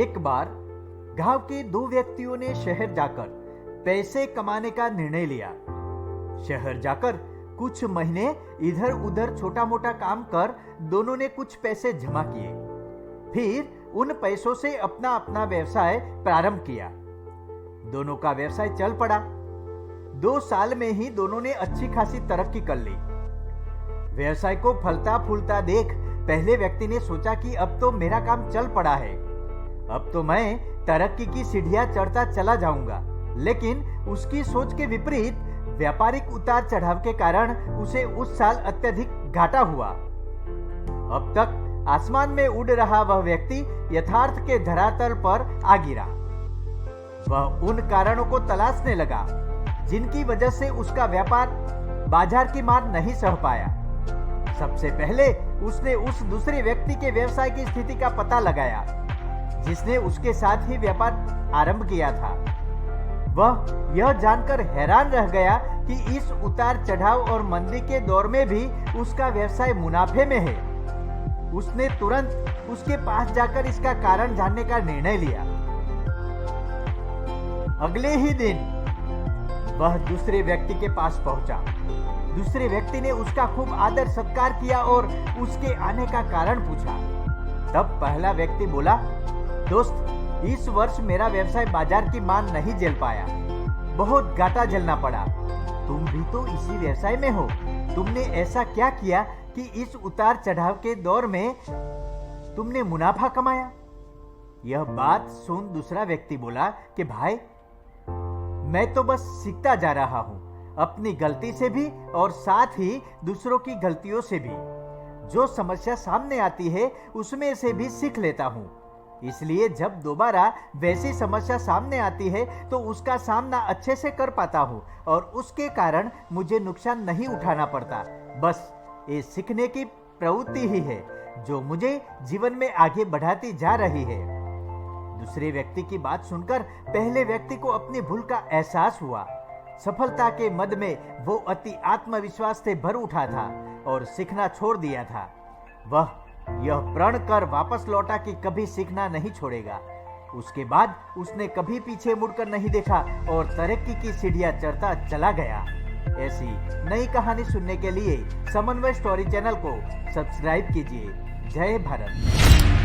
एक बार गांव के दो व्यक्तियों ने शहर जाकर पैसे कमाने का निर्णय लिया। शहर जाकर कुछ महीने इधर उधर छोटा मोटा काम कर दोनों ने कुछ पैसे जमा किए। फिर उन पैसों से अपना अपना व्यवसाय प्रारंभ किया। दोनों का व्यवसाय चल पड़ा। 2 साल में ही दोनों ने अच्छी खासी तरक्की कर ली। व्यवसाय को फलता फूलता देख पहले व्यक्ति ने सोचा कि अब तो मेरा काम चल पड़ा है, अब तो मैं तरक्की की सीढ़ियां चढ़ता चला जाऊंगा। लेकिन उसकी सोच के विपरीत व्यापारिक उतार चढ़ाव के कारण उसे उस साल अत्यधिक घाटा हुआ। अब तक आसमान में उड़ रहा वह व्यक्ति यथार्थ के धरातल पर आ गिरा। वह उन कारणों को तलाशने लगा जिनकी वजह से उसका व्यापार बाजार की मार नहीं सह पाया। सबसे पहले उसने उस दूसरे व्यक्ति के व्यवसाय की स्थिति का पता लगाया जिसने उसके साथ ही व्यापार आरंभ किया था। वह यह जानकर हैरान रह गया कि इस उतार चढ़ाव और मंदी के दौर में भी उसका व्यवसाय मुनाफे में है। उसने तुरंत उसके पास जाकर इसका कारण जानने का निर्णय लिया। अगले ही दिन वह दूसरे व्यक्ति के पास पहुंचा। दूसरे व्यक्ति ने उसका खूब आदर सत्कार किया और उसके आने का कारण पूछा। तब पहला व्यक्ति बोला, दोस्त, इस वर्ष मेरा व्यवसाय बाजार की मांग नहीं झेल पाया, बहुत घाटा झेलना पड़ा। तुम भी तो इसी व्यवसाय में हो, तुमने ऐसा क्या किया कि इस उतार चढ़ाव के दौर में तुमने मुनाफा कमाया? यह बात सुन दूसरा व्यक्ति बोला कि भाई, मैं तो बस सीखता जा रहा हूं, अपनी गलती से भी और साथ ही दूसरों की गलतियों से भी। जो समस्या सामने आती है उसमें से भी सीख लेता हूं। इसलिए जब दोबारा वैसी समस्या सामने आती है तो उसका सामना अच्छे से कर पाता हूं और उसके कारण मुझे नुकसान नहीं उठाना पड़ता। बस ये सीखने की प्रवृत्ति ही है जो मुझे जीवन में आगे बढ़ाती जा रही है। दूसरे व्यक्ति की बात सुनकर पहले व्यक्ति को अपनी भूल का एहसास हुआ। सफलता के मद में वो अति आत्मविश्वास से भर उठा था और सीखना छोड़ दिया था। वह यह प्रण कर वापस लौटा कि कभी सीखना नहीं छोड़ेगा। उसके बाद उसने कभी पीछे मुड़कर नहीं देखा और तरक्की की सीढ़ियां चढ़ता चला गया। ऐसी नई कहानी सुनने के लिए समन्वय स्टोरी चैनल को सब्सक्राइब कीजिए। जय भारत।